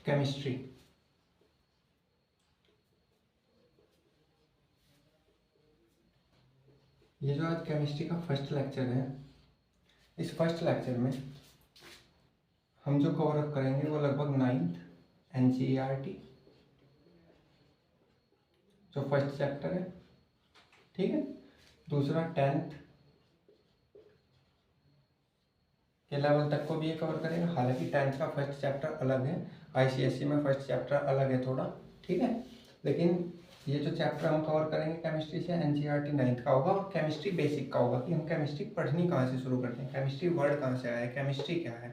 Chemistry. ये जो आज केमिस्ट्री का फर्स्ट लेक्चर है, इस फर्स्ट लेक्चर में हम जो कवर अप करेंगे वो लगभग 9th NCERT जो फर्स्ट चैप्टर है, ठीक है। दूसरा 10th के लेवल तक को भी ये कवर करेगा। हालांकि 10th का फर्स्ट चैप्टर अलग है, ICSE में फर्स्ट चैप्टर अलग है थोड़ा, ठीक है। लेकिन ये जो चैप्टर हम कवर करेंगे केमिस्ट्री से, NCERT 9th का होगा और केमिस्ट्री बेसिक का होगा कि हम केमिस्ट्री पढ़नी कहाँ से शुरू करते हैं, केमिस्ट्री वर्ड कहाँ से आया है, केमिस्ट्री क्या है,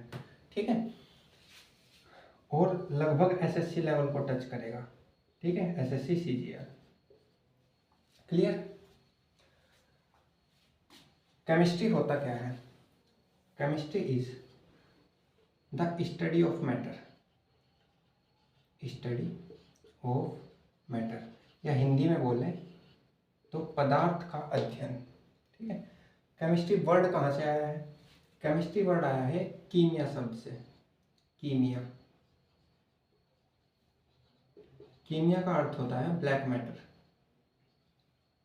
ठीक है। और लगभग SSC लेवल को टच करेगा, ठीक है, SSC CGL। क्लियर। केमिस्ट्री होता क्या है? Chemistry is the study of matter, study of matter, या हिंदी में बोले तो पदार्थ का अध्ययन, ठीक है। केमिस्ट्री वर्ड कहाँ से आया है? केमिस्ट्री वर्ड आया है कीमिया शब्द से। कीमिया, कीमिया का अर्थ होता है ब्लैक मैटर,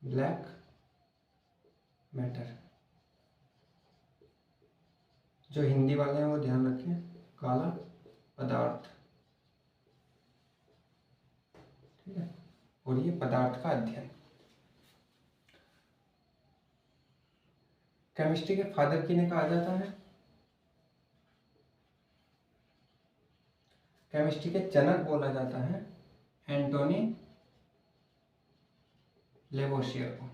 ब्लैक मैटर। जो हिंदी वाले हैं वो ध्यान रखें, काला पदार्थ, ठीक है। और ये पदार्थ का अध्ययन। केमिस्ट्री के फादर किन्हें कहा जाता है? केमिस्ट्री के जनक बोला जाता है एंटोनी लेवोसियर को।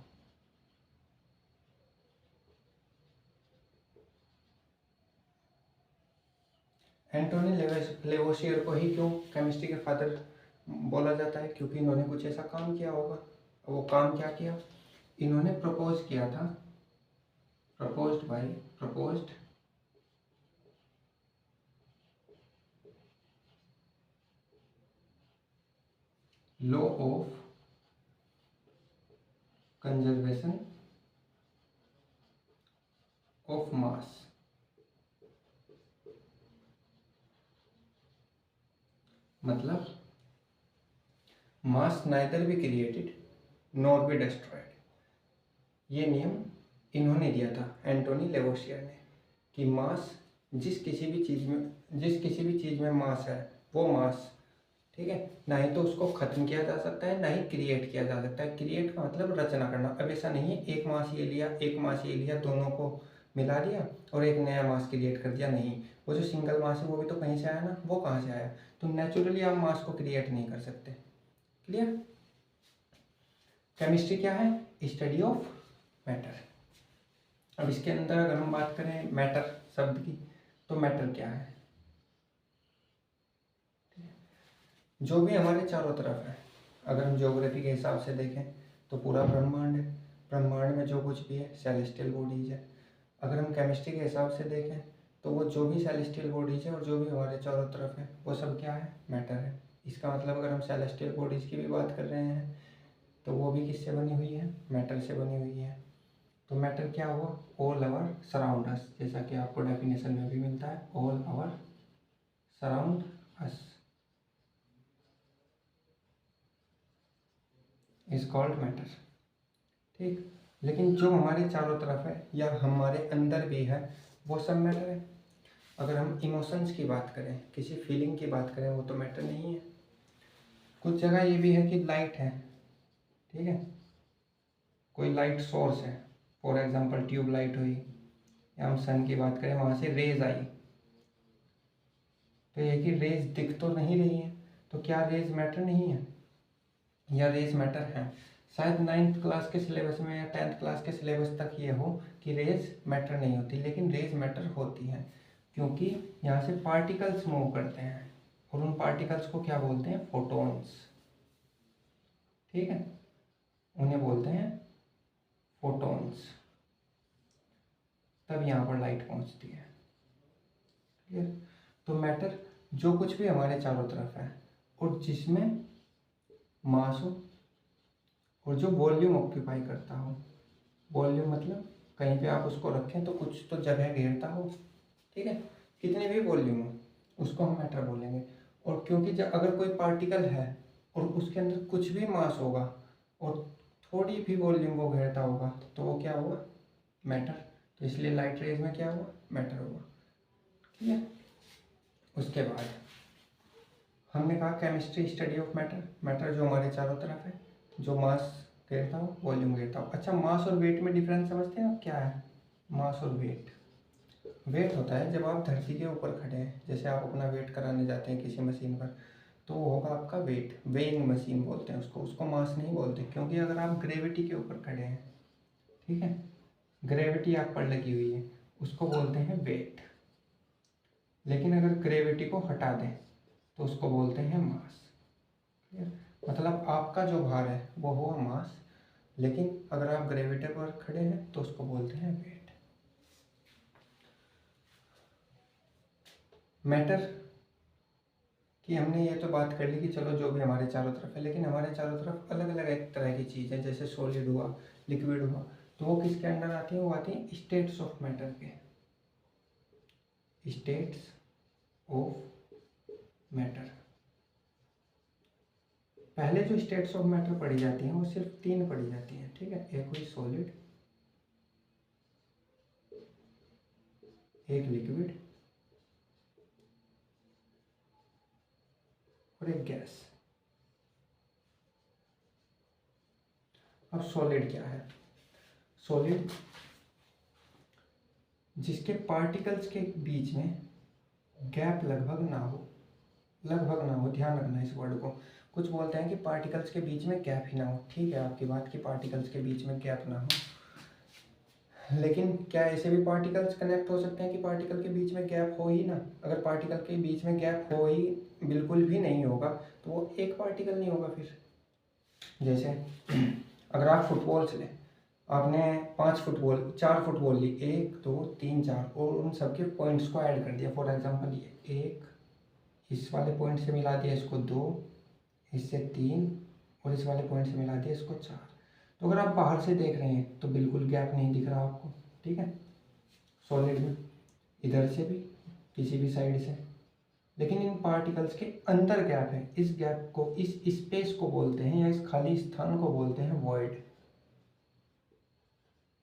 एंटोनी लेवोसियर को ही क्यों केमिस्ट्री के फादर बोला जाता है? क्योंकि इन्होंने कुछ ऐसा काम किया होगा। वो काम क्या किया? इन्होंने प्रपोज किया था, proposed law of conservation of mass. मतलब mass neither be created nor be destroyed. ये नियम इन्होंने दिया था, एंटोनी लेवोसियर ने, कि मास जिस किसी भी चीज़ में मास है वो मास, ठीक है, ना ही तो उसको खत्म किया जा सकता है ना ही क्रिएट किया जा सकता है। क्रिएट का मतलब रचना करना। अब ऐसा नहीं है एक मास ये लिया एक मास ये लिया, दोनों को मिला दिया और एक नया मास क्रिएट कर दिया। नहीं, वो जो सिंगल मास है वो भी तो कहीं से आया ना, वो कहाँ से आया? तो नेचुरली आप मास को क्रिएट नहीं कर सकते। क्लियर। केमिस्ट्री क्या है? Study of matter. अब इसके अंदर अगर हम बात करें मैटर शब्द की, तो मैटर क्या है? जो भी हमारे चारों तरफ है, अगर हम ज्योग्राफी के हिसाब से देखें तो पूरा ब्रह्मांड है। ब्रह्मांड में जो कुछ भी है सेलेस्टियल बॉडीज है। अगर हम केमिस्ट्री के हिसाब से देखें तो वो जो भी सेलेस्टियल बॉडीज है और जो भी हमारे चारों तरफ है वो सब क्या है? मैटर है। इसका मतलब अगर हम सेलेस्टियल बॉडीज की भी बात कर रहे हैं तो वो भी किससे बनी हुई है? मैटर से बनी हुई है। तो मैटर क्या हुआ? ऑल अवर सराउंड अस, जैसा कि आपको डेफिनेशन में भी मिलता है, all our surround us is called matter, ठीक। लेकिन जो हमारे चारों तरफ है या हमारे अंदर भी है वो सब मैटर है। अगर हम इमोशंस की बात करें, किसी फीलिंग की बात करें, वो तो मैटर नहीं है। कुछ जगह ये भी है कि लाइट है, ठीक है, कोई लाइट सोर्स है, फॉर एग्जांपल ट्यूब लाइट हुई, या हम सन की बात करें वहाँ से रेज आई, तो ये कि रेज दिख तो नहीं रही है, तो क्या रेज मैटर नहीं है या रेज मैटर है? शायद 9th क्लास के सिलेबस में या 10th क्लास के सिलेबस तक ये हो कि रेज मैटर नहीं होती, लेकिन रेज मैटर होती हैं, क्योंकि यहाँ से पार्टिकल्स मूव करते हैं और उन पार्टिकल्स को क्या बोलते हैं? फोटॉन्स, ठीक है, उन्हें बोलते हैं फोटॉन्स। तब यहाँ पर लाइट पहुँचती है। क्लियर। तो मैटर जो कुछ भी हमारे चारों तरफ है और जिसमें मास हो और जो वॉल्यूम ऑक्यूपाई करता हो, वॉल्यूम मतलब कहीं पे आप उसको रखें तो कुछ तो जगह घेरता हो, ठीक है, कितने भी वॉल्यूम हो उसको हम मैटर बोलेंगे। और क्योंकि जब अगर कोई पार्टिकल है और उसके अंदर कुछ भी मास होगा और थोड़ी भी वॉल्यूम वो घेरता होगा तो वो क्या होगा, मैटर। तो इसलिए लाइट रेज में क्या होगा, मैटर होगा। ठीक है। उसके बाद हमने कहा chemistry study of matter, matter जो हमारे चारों तरफ है, जो मास घेरता हो, वॉल्यूम घेरता हो। अच्छा, मास और वेट में डिफरेंस समझते हैं आप क्या है? मास और वेट, वेट होता है जब आप धरती के ऊपर खड़े हैं, जैसे आप अपना वेट कराने जाते हैं किसी मशीन पर, तो वो होगा आपका वेट, वेइंग मशीन बोलते हैं उसको, उसको मास नहीं बोलते। क्योंकि अगर आप ग्रेविटी के ऊपर खड़े हैं, ठीक है, ग्रेविटी आप पर लगी हुई है, उसको बोलते हैं वेट। लेकिन अगर ग्रेविटी को हटा दें तो उसको बोलते हैं मास। मतलब आपका जो भार है वो हुआ मास, लेकिन अगर आप ग्रेविटी पर खड़े हैं तो उसको बोलते हैं वेट। मैटर कि हमने ये तो बात कर ली कि चलो जो भी हमारे चारों तरफ है, लेकिन हमारे चारों तरफ अलग अलग एक तरह की चीज़ है, जैसे सॉलिड हुआ, लिक्विड हुआ, तो वो किसके अंडर आती है? वो आती है स्टेट्स ऑफ मैटर के, स्टेट्स ऑफ मैटर। पहले जो स्टेट्स ऑफ मैटर पढ़ी जाती हैं वो सिर्फ 3 पढ़ी जाती हैं, ठीक है। एक हुई सॉलिड, एक लिक्विड और एक गैस। अब सॉलिड क्या है? सॉलिड जिसके पार्टिकल्स के बीच में गैप लगभग ना हो, लगभग ना हो, ध्यान रखना इस वर्ड को। कुछ बोलते हैं कि पार्टिकल्स के बीच में गैप ही ना हो, ठीक है आपकी बात कि पार्टिकल्स के बीच में गैप ना हो, लेकिन क्या ऐसे भी पार्टिकल्स कनेक्ट हो सकते हैं कि पार्टिकल के बीच में गैप हो ही ना? अगर पार्टिकल के बीच में गैप हो ही बिल्कुल भी नहीं होगा तो वो एक पार्टिकल नहीं होगा फिर। जैसे अगर आप फुटबॉल से लें, आपने 5 फुटबॉल 4 फुटबॉल ली, 1 2 3 4, और उन सबके पॉइंट्स को ऐड कर दिया। फॉर एग्जांपल ये 1, इस वाले पॉइंट से मिला दिया इसको 2, इससे 3, और इस वाले पॉइंट से मिला दिया इसको 4। तो अगर आप बाहर से देख रहे हैं तो बिल्कुल गैप नहीं दिख रहा आपको, ठीक है, सॉलिड में, इधर से भी, किसी भी साइड से। लेकिन इन पार्टिकल्स के अंदर गैप है, इस गैप को, इस स्पेस को बोलते हैं, या इस खाली स्थान को बोलते हैं वॉइड।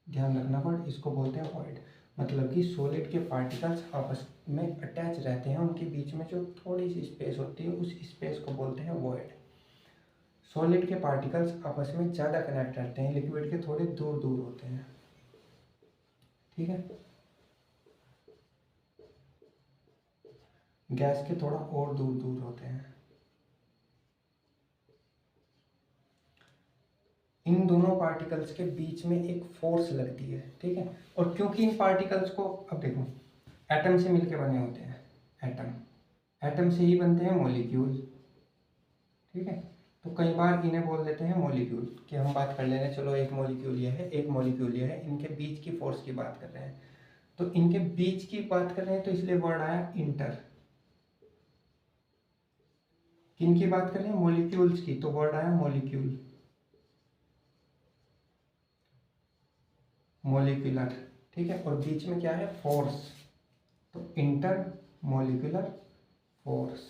ध्यान रखना वर्ड, इसको बोलते हैं वॉइड। मतलब कि सॉलिड के पार्टिकल्स आपस में अटैच रहते हैं, उनके बीच में जो थोड़ी सी स्पेस होती है उस स्पेस को बोलते हैं वॉइड। सॉलिड के पार्टिकल्स आपस में ज़्यादा कनेक्ट रहते हैं, लिक्विड के थोड़े दूर दूर होते हैं, ठीक है। गैस के थोड़ा और दूर दूर होते हैं। इन दोनों पार्टिकल्स के बीच में एक फोर्स लगती है, ठीक है। और क्योंकि इन पार्टिकल्स को, अब देखो, एटम से मिलके बने होते हैं, एटम से ही बनते हैं मॉलिक्यूल, ठीक है। तो कई बार इन्हें बोल देते हैं मॉलिक्यूल, कि हम बात कर ले रहे हैं, चलो एक मॉलिक्यूल ये है, एक मॉलिक्यूल ये है, इनके बीच की फोर्स की बात कर रहे हैं। तो इनके बीच की बात कर रहे हैं तो इसलिए वर्ड आया इंटर। किनकी बात कर रहे हैं? मॉलिक्यूल्स की, तो वर्ड आया मॉलिक्यूल, मॉलिक्यूलर, ठीक है। और बीच में क्या है? फोर्स, तो इंटर मॉलिक्यूलर फोर्स।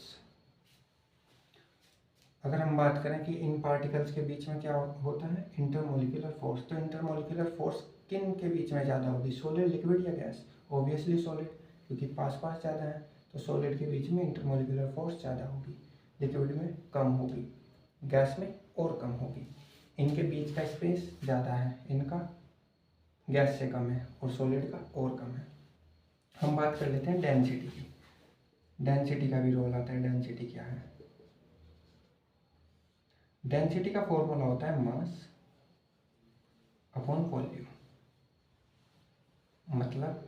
अगर हम बात करें कि इन पार्टिकल्स के बीच में क्या होता है? Intermolecular force. तो इंटरमोलिकुलर फोर्स किन के बीच में ज़्यादा होगी? सॉलिड, लिक्विड या गैस? ऑब्वियसली सॉलिड, क्योंकि पास पास ज़्यादा है, तो सॉलिड के बीच में इंटरमोलिकुलर फोर्स ज़्यादा होगी, लिक्विड में कम होगी, गैस में और कम होगी। इनके बीच का स्पेस ज़्यादा है, इनका गैस से कम है, और सॉलिड का और कम है। हम बात कर लेते हैं डेंसिटी की। डेंसिटी का भी रोल आता है। डेंसिटी क्या है? डेंसिटी का फॉर्मूला होता है मास अपॉन वॉल्यूम। मतलब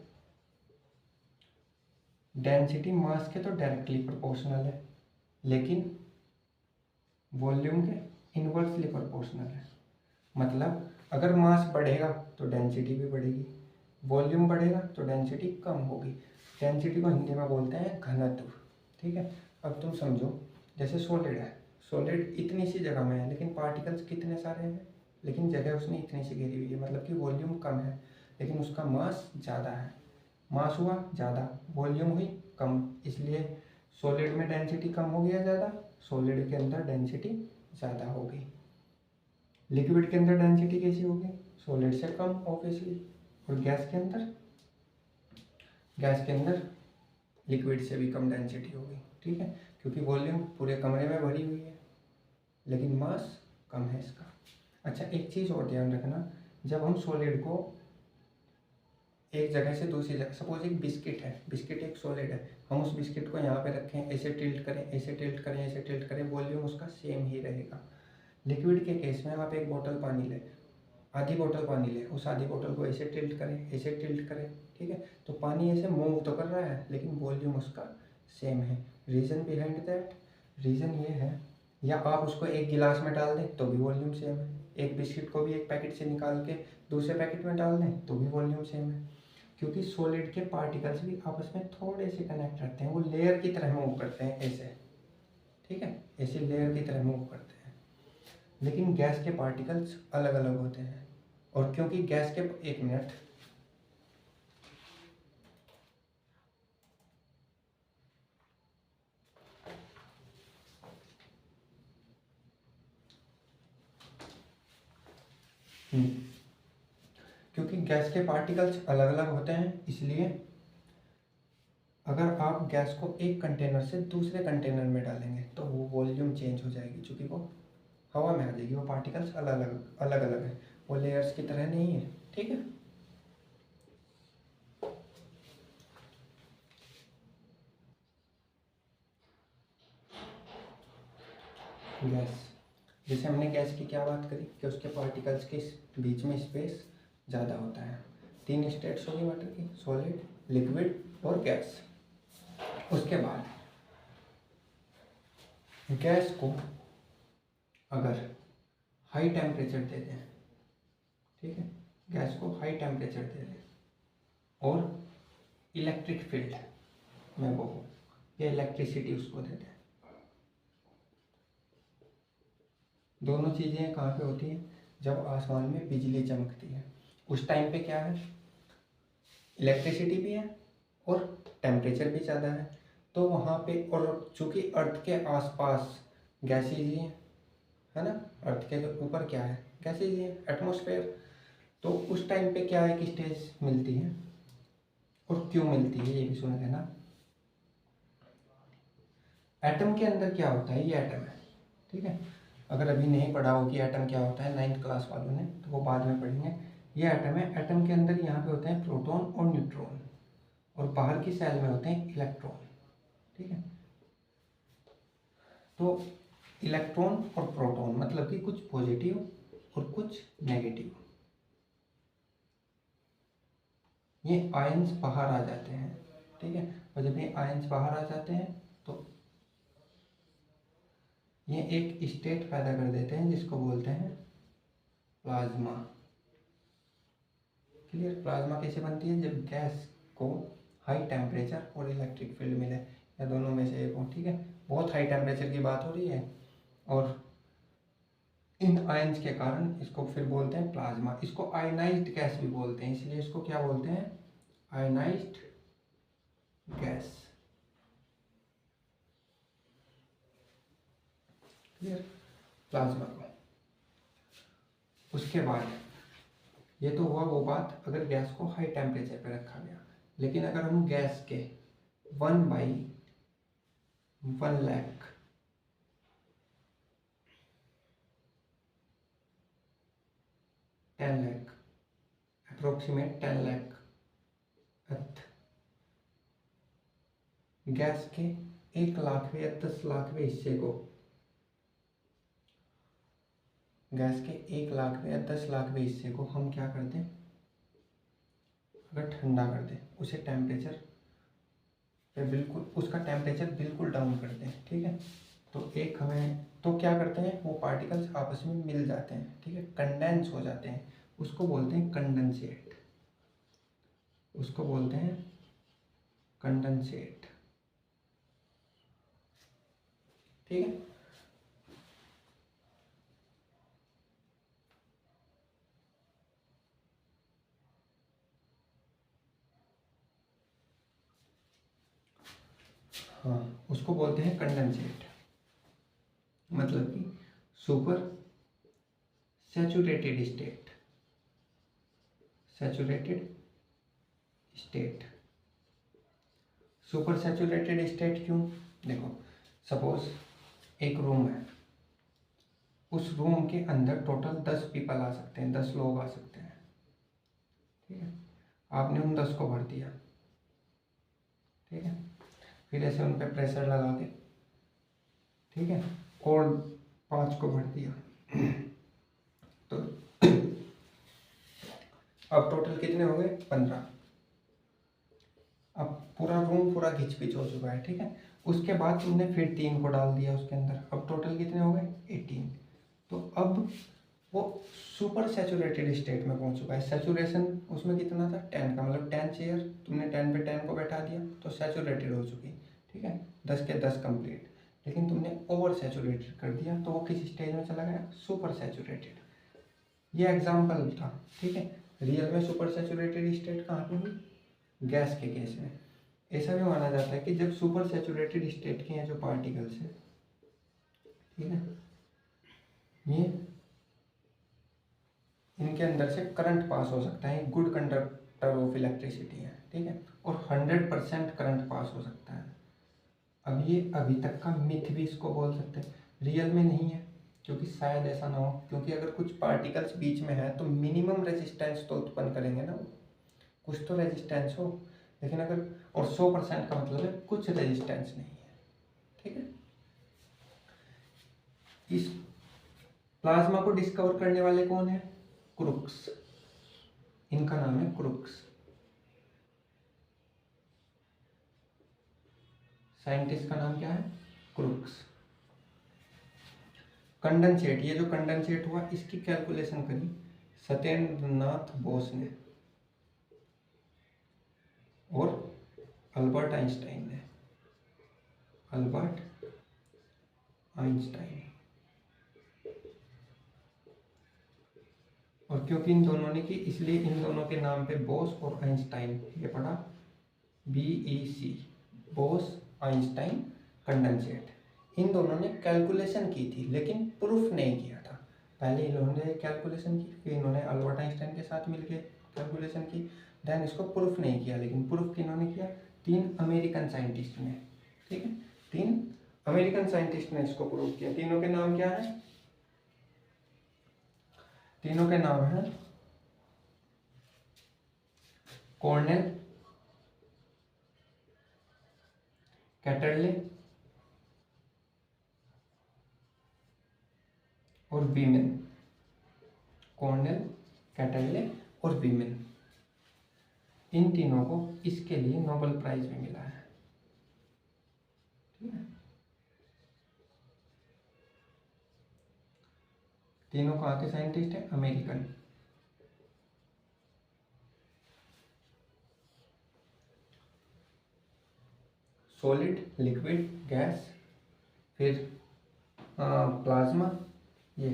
डेंसिटी मास के तो डायरेक्टली प्रोपोर्शनल है, लेकिन वॉल्यूम के इनवर्सली प्रोपोर्शनल है। मतलब अगर मास बढ़ेगा तो डेंसिटी भी बढ़ेगी, वॉल्यूम बढ़ेगा तो डेंसिटी कम होगी। डेंसिटी को हिंदी में बोलते हैं घनत्व, ठीक है। अब तुम समझो, जैसे सॉलिड है, सॉलिड इतनी सी जगह में है, लेकिन पार्टिकल्स कितने सारे हैं, लेकिन जगह उसने इतनी सी घेरी हुई है। मतलब कि वॉल्यूम कम है लेकिन उसका मास ज़्यादा है। मास हुआ ज़्यादा, वॉल्यूम हुई कम, इसलिए सॉलिड में डेंसिटी कम हो गया ज़्यादा, सॉलिड के अंदर डेंसिटी ज़्यादा हो गई। लिक्विड के अंदर डेंसिटी कैसी होगी, सॉलिड से कम ऑब्वियसली। और गैस के अंदर लिक्विड से भी कम डेंसिटी होगी, ठीक है, क्योंकि वॉल्यूम पूरे कमरे में भरी हुई है लेकिन मास कम है इसका। अच्छा, एक चीज़ और ध्यान रखना, जब हम सॉलिड को एक जगह से दूसरी जगह, सपोज एक बिस्किट है, बिस्किट एक सॉलिड है, हम उस बिस्किट को यहाँ पे रखें, ऐसे टिल्ट करें, ऐसे टिल्ट करें, ऐसे टिल्ट करें, वॉल्यूम उसका सेम ही रहेगा। लिक्विड के केस में आप एक बोतल पानी लें, आधी बोतल पानी लें, उस आधी बोतल को ऐसे टिल्ट करें, ऐसे टिल्ट करें, ठीक है, तो पानी ऐसे मूव तो कर रहा है लेकिन वॉल्यूम उसका सेम है। रीज़न बिहाइंड दैट, रीज़न ये है, या आप उसको एक गिलास में डाल दें तो भी वॉल्यूम सेम है, एक बिस्किट को भी एक पैकेट से निकाल के दूसरे पैकेट में डाल दें तो भी वॉल्यूम सेम है, क्योंकि सॉलिड के पार्टिकल्स भी आपस में थोड़े से कनेक्ट रहते हैं, वो लेयर की तरह मूव करते हैं ऐसे, ठीक है, ऐसे लेयर की तरह मूव करते हैं। लेकिन गैस के पार्टिकल्स अलग अलग होते हैं, और क्योंकि गैस के, एक मिनट, क्योंकि गैस के पार्टिकल्स अलग अलग होते हैं, इसलिए अगर आप गैस को एक कंटेनर से दूसरे कंटेनर में डालेंगे तो वो वॉल्यूम चेंज हो जाएगी, क्योंकि वो हवा में आ जाएगी, वो पार्टिकल्स अलग अलग है, वो लेयर्स की तरह नहीं है, ठीक है। गैस, जैसे हमने गैस की क्या बात करी कि उसके पार्टिकल्स के बीच में स्पेस ज़्यादा होता है। 3 स्टेट्स होगी वाटर की, सॉलिड, लिक्विड और गैस। उसके बाद गैस को अगर हाई टेम्परेचर दे दें, ठीक है, गैस को हाई टेम्परेचर दे दें और इलेक्ट्रिक फील्ड में वो हो, या इलेक्ट्रिसिटी उसको दे दें, दोनों चीज़ें कहाँ पे होती हैं, जब आसमान में बिजली चमकती है, उस टाइम पे क्या है, इलेक्ट्रिसिटी भी है और टेम्परेचर भी ज़्यादा है, तो वहाँ पे, और चूँकि अर्थ के आसपास गैसेज ही है ना, अर्थ के ऊपर क्या है, गैसेज ही है, एटमॉस्फेयर, तो उस टाइम पे क्या एक स्टेज मिलती है, और क्यों मिलती है ये भी सुन लेना। एटम के अंदर क्या होता है, ये एटम है, ठीक है, अगर अभी नहीं पढ़ा हो कि एटम क्या होता है 9th क्लास वालों ने, तो वो बाद में पढ़ेंगे। ये एटम है, एटम के अंदर यहाँ पे होते हैं प्रोटॉन और न्यूट्रॉन, और बाहर की सेल में होते हैं इलेक्ट्रॉन, ठीक है। तो इलेक्ट्रॉन और प्रोटॉन मतलब कि कुछ पॉजिटिव और कुछ नेगेटिव, ये आयंस बाहर आ जाते हैं, ठीक है, और जब ये आयंस बाहर आ जाते हैं तो ये एक स्टेट पैदा कर देते हैं जिसको बोलते हैं प्लाज्मा। क्लियर, प्लाज्मा कैसे बनती है, जब गैस को हाई टेम्परेचर और इलेक्ट्रिक फील्ड मिले, या दोनों में से एक हो, ठीक है, बहुत हाई टेम्परेचर की बात हो रही है, और इन आयंस के कारण इसको फिर बोलते हैं प्लाज्मा। इसको आयनाइज्ड गैस भी बोलते हैं, इसलिए इसको क्या बोलते हैं, आयनाइज्ड गैस। क्लियर, प्लाज्मा को। उसके बाद ये तो हुआ वो बात अगर गैस को हाई टेम्परेचर पे रखा गया, लेकिन अगर हम गैस के 1/1,00,000 10 लाख, अप्रोक्सीमेट 10 लाख अर्थ, गैस के 1,00,000वें या 10,00,000वें हिस्से को, गैस के 1,00,000वें या 10,00,000वें हिस्से को हम क्या कर दें, अगर ठंडा कर दें, उसे टेम्परेचर पे बिल्कुल, उसका टेम्परेचर बिल्कुल डाउन कर दें, ठीक है, तो एक हमें, तो क्या करते हैं, वो पार्टिकल्स आपस में मिल जाते हैं, ठीक है, कंडेंस हो जाते हैं, उसको बोलते हैं कंडेंसेट, उसको बोलते हैं कंडेंसेट, ठीक है। हाँ, उसको बोलते हैं कंडेंसेट, मतलब कि super saturated state. Saturated state, super saturated state क्यों? देखो, सपोज एक रूम है, उस रूम के अंदर टोटल 10 पीपल आ सकते हैं, 10 लोग आ सकते हैं, ठीक है। आपने उन 10 को भर दिया, ठीक है। फिर ऐसे उन पे प्रेशर लगा के, ठीक है, और 5 को भर दिया तो अब टोटल कितने हो गए? 15। अब पूरा रूम पूरा घिच पिच हो चुका है, ठीक है। उसके बाद तुमने फिर 3 को डाल दिया उसके अंदर, अब टोटल कितने हो गए? 18। तो अब वो सुपर सैचुरेटेड स्टेट में पहुंच चुका है। सैचुरेशन उसमें कितना था? 10 का, मतलब 10 चेयर, तुमने 10 पे 10 को बैठा दिया तो सैचुरेटेड हो चुकी, ठीक है, 10 के 10 कंप्लीट। लेकिन तुमने ओवर सैचुरेटेड कर दिया तो वो किस स्टेज में चला गया? Super saturated. ये एग्जाम्पल था, ठीक है। रियल में सुपर सैचुरेटेड स्टेट कहाँ पे हुई? गैस के केस में। ऐसा भी माना जाता है कि जब सुपर सैचुरेटेड स्टेट के हैं जो पार्टिकल्स है, ठीक है, ये इनके अंदर से करंट पास हो सकता है, गुड कंडक्टर ऑफ इलेक्ट्रिसिटी है, ठीक है, और 100% करंट पास हो सकता है। अब ये अभी तक का मिथ भी इसको बोल सकते हैं, रियल में नहीं है, क्योंकि शायद ऐसा ना हो, क्योंकि अगर कुछ पार्टिकल्स बीच में है तो मिनिमम रेजिस्टेंस तो उत्पन्न करेंगे ना, कुछ तो रेजिस्टेंस हो। लेकिन अगर, और 100% का मतलब है कुछ रेजिस्टेंस नहीं है, ठीक है। इस प्लाज्मा को डिस्कवर करने वाले कौन है? क्रुक्स, इनका नाम है क्रुक्स। साइंटिस्ट का नाम क्या है? क्रुक्स। कंडेंसेट, ये जो कंडेंसेट हुआ इसकी कैलकुलेशन करी सत्येंद्रनाथ बोस ने और अल्बर्ट आइंस्टाइन ने। अल्बर्ट आइंस्टाइन, और क्योंकि इन दोनों ने की, इसलिए इन दोनों के नाम पे बोस और आइंस्टाइन ये पढ़ा, BEC, बोस आइंस्टाइन कंडेंसेट। इन दोनों ने कैलकुलेशन की थी लेकिन प्रूफ नहीं किया था। पहले इन्होंने कैलकुलेशन की, फिर इन्होंने अल्बर्ट आइंस्टाइन के साथ मिलकर कैलकुलेशन की, देन इसको प्रूफ नहीं किया। लेकिन प्रूफ किन्होंने किया? 3 अमेरिकन साइंटिस्ट ने, ठीक है, 3 अमेरिकन साइंटिस्ट ने इसको प्रूफ किया। तीनों के नाम क्या है? तीनों के नाम है कॉर्नेल कैटरले और बीमेन। कॉर्नेल, कैटरले और बीमेन, इन तीनों को इसके लिए नोबेल प्राइज भी मिला है, ठीक है। तीनों कहाँ के साइंटिस्ट हैं? अमेरिकन। सॉलिड, लिक्विड, गैस, फिर प्लाज्मा, ये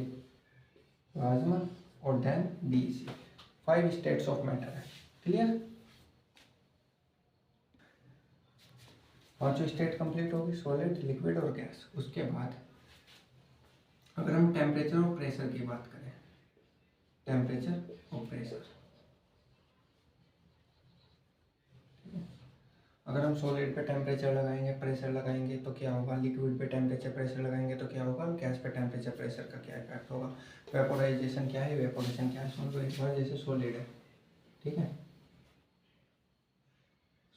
प्लाज्मा, और then BEC, 5 states of matter है। क्लियर? 5 स्टेट कंप्लीट होगी, सॉलिड, लिक्विड और गैस। उसके बाद अगर हम टेम्परेचर और प्रेशर की बात करें, टेम्परेचर और प्रेशर, अगर हम सॉलिड पे टेम्परेचर लगाएंगे, प्रेशर लगाएंगे तो क्या होगा? लिक्विड पे टेम्परेचर प्रेशर लगाएंगे तो क्या होगा? गैस पे टेम्परेचर प्रेशर का क्या इफेक्ट होगा? वेपोराइजेशन क्या है, वेपोरेशन क्या है? सुन लो एक बार। जैसे सॉलिड है, ठीक है,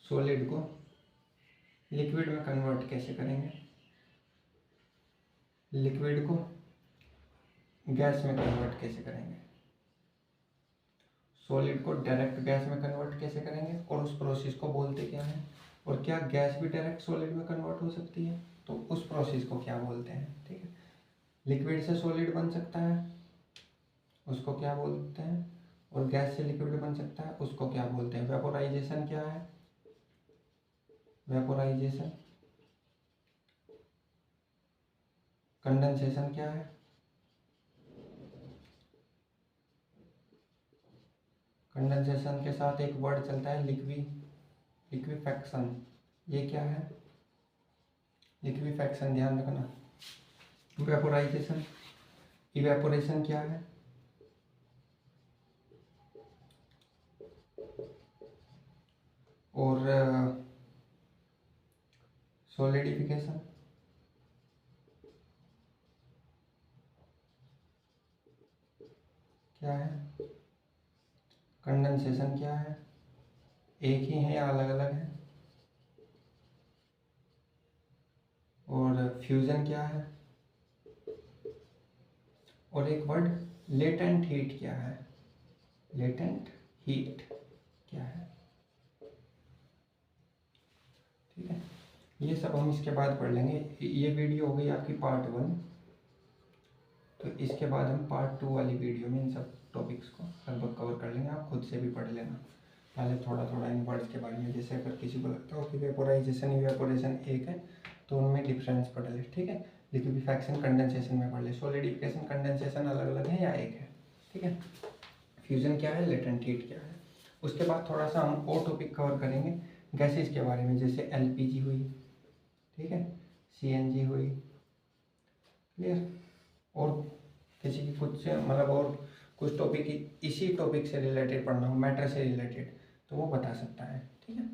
सॉलिड को लिक्विड में कन्वर्ट कैसे करेंगे? लिक्विड को गैस में कन्वर्ट कैसे करेंगे? सॉलिड को डायरेक्ट गैस में कन्वर्ट कैसे करेंगे? और उस प्रोसेस को बोलते क्या है? और क्या गैस भी डायरेक्ट सॉलिड में कन्वर्ट हो सकती है? तो उस प्रोसेस को क्या बोलते हैं? ठीक है, लिक्विड से सॉलिड बन सकता है, उसको क्या बोलते हैं? और गैस से लिक्विड बन सकता है, उसको क्या बोलते हैं? वेपोराइजेशन क्या है? वेपोराइजेशन। कंडेंसेशन क्या है? कंडेंसेशन के साथ एक वर्ड चलता है लिक्विफैक्शन, ये क्या है? लिक्विफैक्शन ध्यान रखना। वेपोराइजेशन, इवेपोरेशन क्या है, और सॉलिडिफिकेशन, क्या है, कंडेंसेशन क्या है, एक ही है या अलग अलग है, और फ्यूजन क्या है, और एक वर्ड लेटेंट हीट क्या है, लेटेंट हीट क्या है। ठीक है, ये सब हम इसके बाद पढ़ लेंगे। ये वीडियो हो गई आपकी पार्ट 1। तो इसके बाद हम पार्ट 2 वाली वीडियो में इन सब टॉपिक्स को लगभग कवर कर लेंगे। आप खुद से भी पढ़ लेना पहले थोड़ा थोड़ा इन वर्ड्स के बारे में। जैसे अगर किसी को लगता हो कि वेपोराइजेशन इवेपोरेशन एक है तो उनमें डिफरेंस पढ़ ले। ठीक है, लिक्विफैक्शन कंडेंसेशन में पढ़ ले। सॉलिडिफिकेशन कंडेंसेशन अलग अलग है या एक है। ठीक है, फ्यूजन क्या है, लेटेंट हीट क्या है। उसके बाद थोड़ा सा हम और टॉपिक कवर करेंगे गैसेस के बारे में, जैसे एलपीजी हुई, ठीक है, सीएनजी हुई, क्लियर। और किसी की कुछ मतलब और कुछ टॉपिक इसी टॉपिक से रिलेटेड पढ़ना हो, मैटर से रिलेटेड, तो वो बता सकता है। ठीक है।